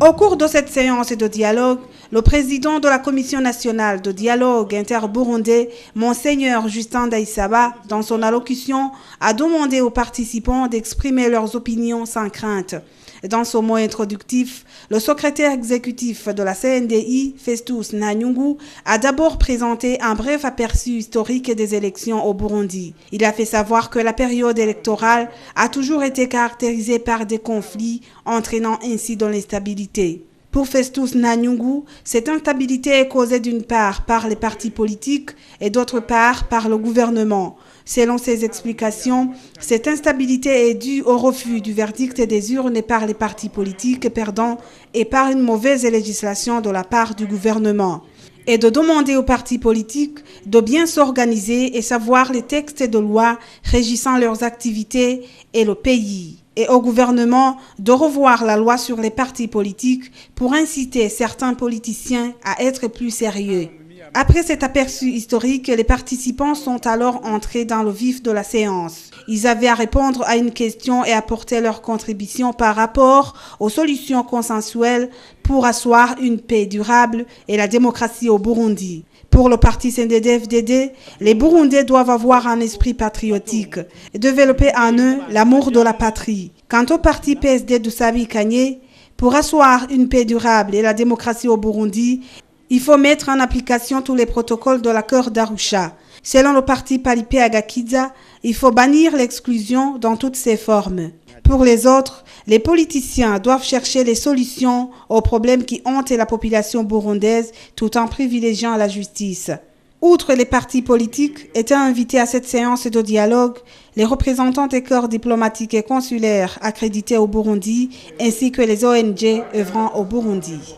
Au cours de cette séance de dialogue, le président de la Commission nationale de dialogue inter-burundais, Monseigneur Justin Daïsaba, dans son allocution, a demandé aux participants d'exprimer leurs opinions sans crainte. Dans son mot introductif, le secrétaire exécutif de la CNDI, Festus Nanyungu, a d'abord présenté un bref aperçu historique des élections au Burundi. Il a fait savoir que la période électorale a toujours été caractérisée par des conflits, entraînant ainsi de l'instabilité. Pour Festus Nanyungu, cette instabilité est causée d'une part par les partis politiques et d'autre part par le gouvernement. Selon ses explications, cette instabilité est due au refus du verdict des urnes par les partis politiques perdants et par une mauvaise législation de la part du gouvernement. Et de demander aux partis politiques de bien s'organiser et savoir les textes de loi régissant leurs activités et le pays. Et au gouvernement de revoir la loi sur les partis politiques pour inciter certains politiciens à être plus sérieux. Après cet aperçu historique, les participants sont alors entrés dans le vif de la séance. Ils avaient à répondre à une question et apporter leur contribution par rapport aux solutions consensuelles pour asseoir une paix durable et la démocratie au Burundi. Pour le parti CNDD-FDD, les Burundais doivent avoir un esprit patriotique et développer en eux l'amour de la patrie. Quant au parti PSD de Sabi Kanye, pour asseoir une paix durable et la démocratie au Burundi, il faut mettre en application tous les protocoles de l'accord d'Arusha. Selon le parti Palipé Agakiza, il faut bannir l'exclusion dans toutes ses formes. Pour les autres, les politiciens doivent chercher les solutions aux problèmes qui hantent la population burundaise tout en privilégiant la justice. Outre les partis politiques, étaient invités à cette séance de dialogue les représentants des corps diplomatiques et consulaires accrédités au Burundi ainsi que les ONG œuvrant au Burundi.